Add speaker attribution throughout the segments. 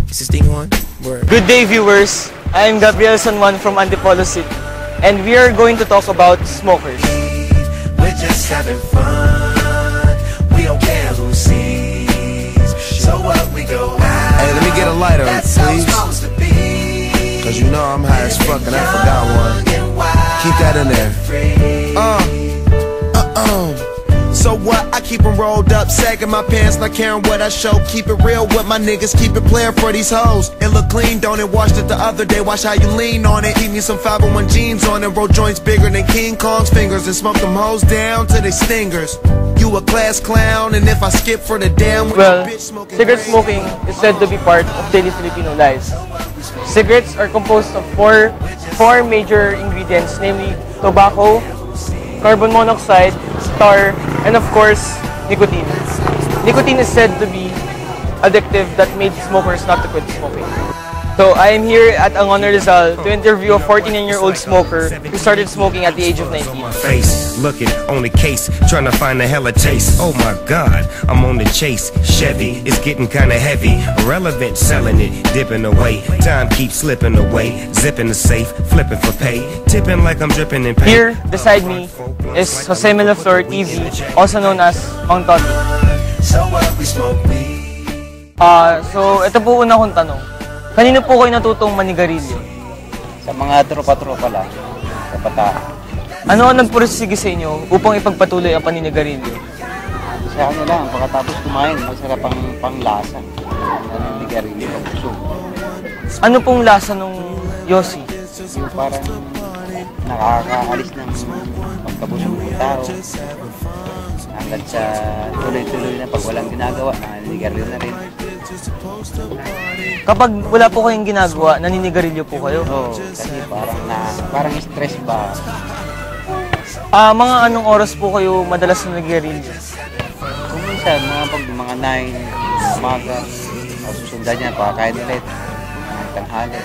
Speaker 1: Is this thing on? Word.
Speaker 2: Good day, viewers. I am Gabriel San Juan from Antipolo City, and we are going to talk about smokers.
Speaker 3: We're just having fun. We don't care who sees. So what, we go out.
Speaker 1: Hey, let me get a lighter,
Speaker 3: That's how
Speaker 1: please.
Speaker 3: it's supposed to be.
Speaker 1: Cause you know I'm high as fuck and I forgot one. Keep that in there. So what? I keep them rolled up, sagging my pants, not caring what I show. Keep it real with my niggas, keep it playing for these hoes. It look clean, don't it? Washed it the other day, watch how you lean on it. Eat me some 501 jeans on it, roll joints bigger than King Kong's fingers, and smoke them hoes down to their stingers. You a class clown, and if I skip for the damn
Speaker 2: Well, cigarette smoking is said to be part of daily Filipino lives. Cigarettes are composed of four major ingredients, namely tobacco, carbon monoxide, tar, and of course, nicotine. Nicotine is said to be addictive that made smokers not to quit smoking. So I am here at Angono Rizal to interview a 49-year-old smoker who started smoking at the age of 19.
Speaker 4: Face, looking on the case, trying to find a hella taste. Oh my God, I'm on the chase. Chevy, it's getting kinda heavy. Relevant, selling it, dipping away. Time keeps slipping away. Zipping the safe, flipping for pay. Tipping like I'm dripping in pain.
Speaker 2: Here, beside me, is Jose Melaflor TV, also known as Mang Toti.
Speaker 3: So what, we smoke weed.
Speaker 2: So ito po una kong tanong. Kanino po kayo natutong manigarilyo?
Speaker 5: Sa mga tropa-tropa lang, sa bata.
Speaker 2: Ano ang nagpursige sa inyo upang ipagpatuloy ang paninigarilyo?
Speaker 5: Sa ano lang, pagkatapos kumain, masarap ang panglasa. Ang ligarilyo, pagpusog.
Speaker 2: Ano pong lasa nung Yossi?
Speaker 5: Yung parang nakakaalis ng pagkabusog ng tao. Hanggang sa tuloy-tuloy na pag walang ginagawa, naninigarilyo na rin.
Speaker 2: Kapag wala po kayong ginagawa, naninigarilyo po kayo?
Speaker 5: Oo, kasi parang stress ba?
Speaker 2: Mga anong oras po kayo madalas na nagigarilyo?
Speaker 5: Kung minsan, mga 9, umaga, susundan niya, pakakain ulit, tanghali.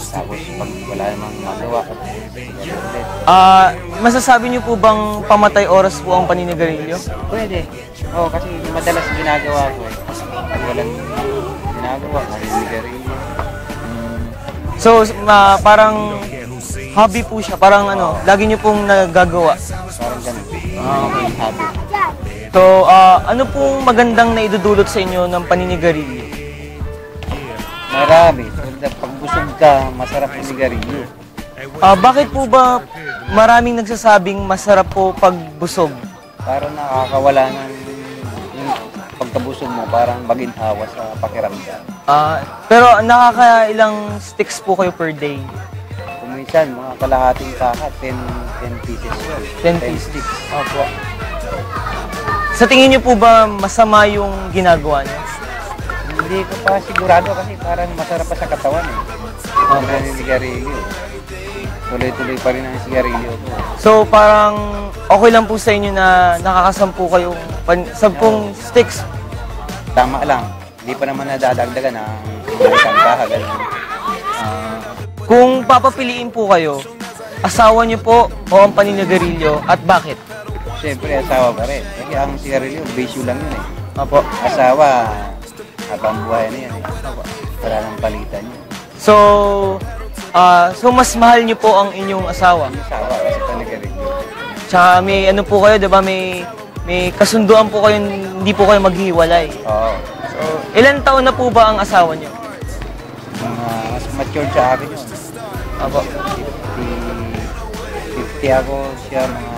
Speaker 5: Tapos pag wala namang magawa, ulit.
Speaker 2: Masasabi niyo po bang pamatay oras po ang paninigarilyo?
Speaker 5: Pwede. Oo, kasi madalas ginagawa ko eh. Pag walang ginagawa, naninigarilyo.
Speaker 2: So, parang hobby po siya, parang ano, lagi niyo pong nagagawa.
Speaker 5: Parang ganun.
Speaker 2: Okay.
Speaker 5: Habit.
Speaker 2: So, ano pong magandang naidudulot sa inyo ng paninigarilyo?
Speaker 5: Marami. Pag busog ka, masarap yung ligarilyo.
Speaker 2: Bakit po ba maraming nagsasabing masarap po pag busog?
Speaker 5: Parang nakakawala ng yung pagkabusog mo, parang baginhawa sa pakiramdam.
Speaker 2: Pero nakakailang sticks po kayo per day?
Speaker 5: Kung minsan, mga kalahating kaha, 10 pieces.
Speaker 2: 10 pieces. Opo. Sa tingin niyo po ba masama yung ginagawa niyo?
Speaker 5: Hindi ko pa sigurado kasi parang masarap pa sa katawan eh. Ang sigarilyo. Tuloy-tuloy pa rin ang sigarilyo ko.
Speaker 2: So parang okay lang po sa inyo na nakakasampu kayong 10 sticks?
Speaker 5: Tama lang. Hindi pa naman nadadagdagan ang isang kaha.
Speaker 2: Kung papapiliin po kayo, asawa niyo po o ang paninigarilyo at bakit?
Speaker 5: Siyempre asawa pa rin. Kasi ang sigarilyo, bisyo lang yun eh.
Speaker 2: Opo.
Speaker 5: Asawa, habang buhay na yan eh. Wala nang palitan yun.
Speaker 2: So mas mahal niyo po ang inyong asawa?
Speaker 5: Ang asawa kasi panigarilyo.
Speaker 2: Tsaka may ano po kayo, diba? May kasunduan po kayo, hindi po kayo maghiwalay.
Speaker 5: Oo.
Speaker 2: So, ilan taon na po ba ang asawa niyo?
Speaker 5: Mas mature sa akin yun.
Speaker 2: Opo.
Speaker 5: 50 ako, siya mga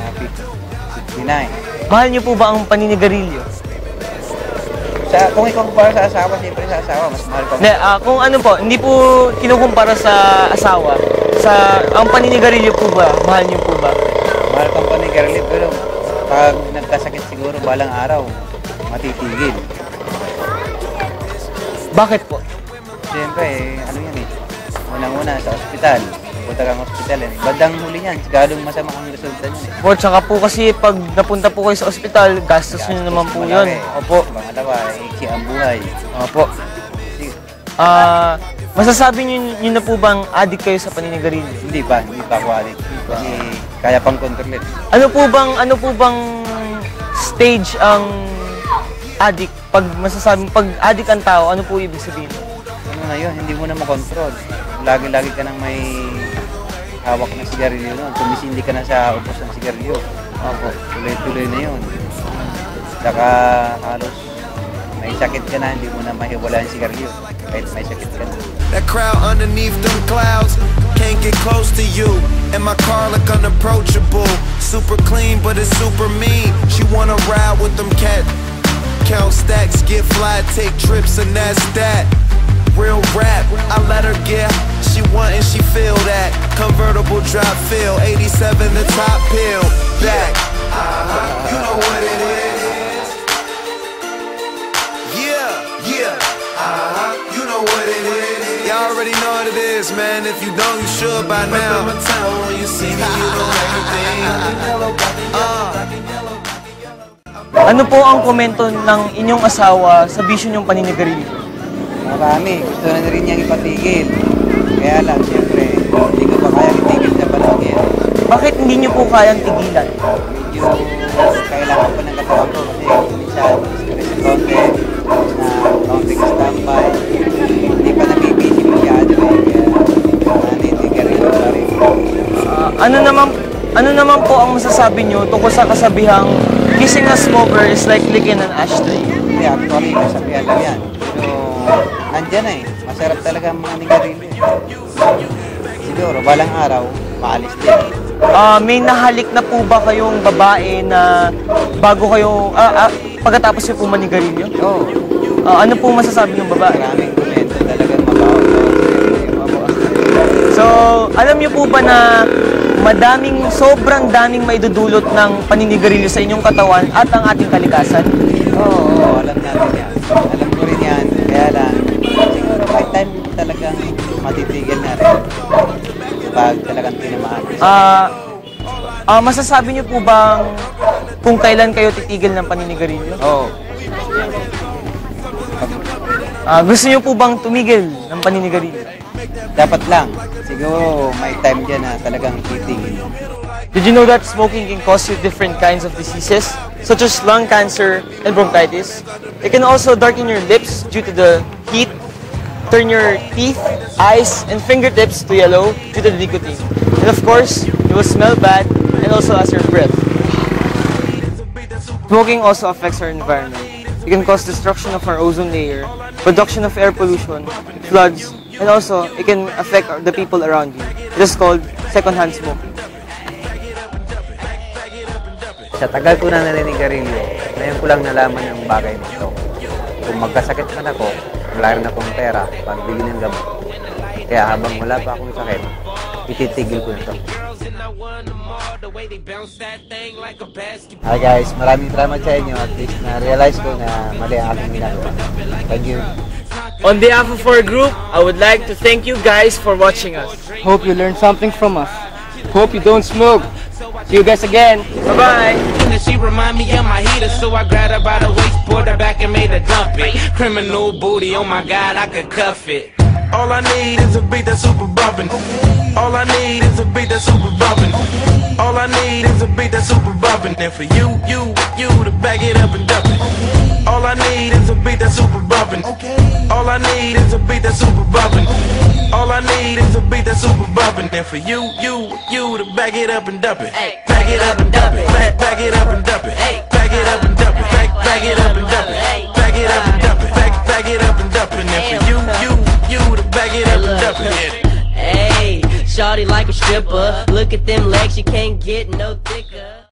Speaker 5: 59.
Speaker 2: Mahal niyo po ba ang paninigarilyo?
Speaker 5: Kung ikukumpara sa asawa, siyempre sa asawa, mas mahal pa.
Speaker 2: Hindi, kung ano po, hindi po kinukumpara sa asawa. Ang paninigarilyo po ba, mahal niyo po ba?
Speaker 5: Mahal pang panigarilyo, pero pag nagkasakit siguro balang araw, matitigil.
Speaker 2: Bakit po?
Speaker 5: Siyempre, ano yan eh, unang-una sa ospital. Punta kang ospital eh. Bandang huli niyan, sigadong masama ang resulta niyan eh.
Speaker 2: Po, tsaka po kasi pag napunta po kayo sa ospital, gastos nyo naman po yun. Opo.
Speaker 5: Pangalawa, iksi ang buhay.
Speaker 2: Opo. Masasabi nyo na po bang addict kayo sa paninigarilyo?
Speaker 5: Hindi pa ako addict. Kasi kaya pang kontrolin.
Speaker 2: Ano po bang stage ang addict? Pag masasabing pag addict ang tao, ano po ibig sabihin?
Speaker 5: ano na yun, hindi mo na makontrol. Lagi-lagi ka nang may hawak na sigarilyo nun. Tumisindi ka na sa ubos ng sigarilyo. Opo, tuloy-tuloy na yun. Saka halos may sakit ka na, hindi mo na mahiwala yung sigarilyo. Kahit may sakit ka na.
Speaker 1: That crowd underneath them clouds can't get close to you. And my car look unapproachable. Super clean, but it's super mean. She wanna ride with them cat. Count stacks, get fly, take trips, and that's that. Real rap, I let her get. She want and she feel that. Convertible drop feel, 87 the top pill. Back, you know what it is. Yeah, you know what it is. Y'all already know what it is, man. If you don't, you should by now. When you see me, you know everything.
Speaker 2: Ano po ang komento ng inyong asawa sa bisyo niyong paninigarilyo?
Speaker 5: Marami, gusto na rin niyang ipatigil. Kaya lang, siyempre, hindi ko pa kaya itigil sa panahon yan.
Speaker 2: Bakit hindi niyo po kayang tigilan?
Speaker 5: Medyo kailangan pa ng katawan ko kasi minsan stress sa konti, na konting standby, hindi pa nabibisi masyado kaya nanitigar rin pa rin.
Speaker 2: Ano naman po ang masasabi niyo tungkol sa kasabihang kissing a smoker is like licking an ashtray?
Speaker 5: Hindi, actually, kasabihan lang yan. So, nandyan na eh. Masarap talaga ang mga nigarilyo. Siguro, balang araw, maalis din.
Speaker 2: May nahalik na po ba kayong babae na bago kayo, pagkatapos niyo po manigarilyo?
Speaker 5: Oo.
Speaker 2: Ano po masasabi ng babae?
Speaker 5: Maraming komento talagang mabaho.
Speaker 2: So, alam niyo po ba na sobrang daming maidudulot ng paninigarilyo sa inyong katawan at ang ating kalikasan?
Speaker 5: Oo, alam natin yan. Alam ko rin yan. Kaya lang, siguro may time talagang matitigil na rin. Pag talagang tinamaan.
Speaker 2: Masasabi niyo po bang kung kailan kayo titigil ng paninigarilyo?
Speaker 5: Oo.
Speaker 2: Gusto niyo po bang tumigil ng paninigarilyo?
Speaker 5: Dapat lang. Siguro may time dyan na talagang titigil.
Speaker 2: Did you know that smoking can cause you different kinds of diseases, such as lung cancer and bronchitis? It can also darken your lips due to the heat, turn your teeth, eyes, and fingertips to yellow due to the nicotine. And of course, you will smell bad and also as your breath. Smoking also affects our environment. It can cause destruction of our ozone layer, production of air pollution, floods, and also it can affect the people around you. It is called secondhand smoking.
Speaker 5: Sa tagal ko na naninigarilyo, ngayon ko lang nalaman ang bagay nito. Kung magkasakit man ako, wala rin akong pera, pagbili ng gamot. Kaya habang wala pa akong sakit, ititigil ko nito. Hi guys, maraming salamat sa inyo. At least na-realize ko na mali ang aking ginagawa. Thank you.
Speaker 2: On behalf of our group, I would like to thank you guys for watching us.
Speaker 6: Hope you learned something from us. Hope you don't smoke. See you guys again.
Speaker 2: Bye-bye!
Speaker 7: She remind me of my heater, so I grabbed her by the waist, pulled her back and made her dump it. Criminal booty, oh my God, I could cuff it.
Speaker 3: All I need is a beat that's super bumpin'. All I need is a beat that's super bumpin'. All I need is a beat that's super bumpin'. And for you to back it up and dump it. All I need is a beat that's super bumpin'. All I need is a beat that's super bumpin'. All I need is a beat that's super bumpin'. And for you to back it up and dump it. Back it up and dump it. Back it up and dump it. Back it up and dump it. Back it up and dump it. Back it up and dump it. Back it up and dump it. And for you to back it up and dump it.
Speaker 8: Hey, shawty like a stripper. Look at them legs, you can't get no thicker.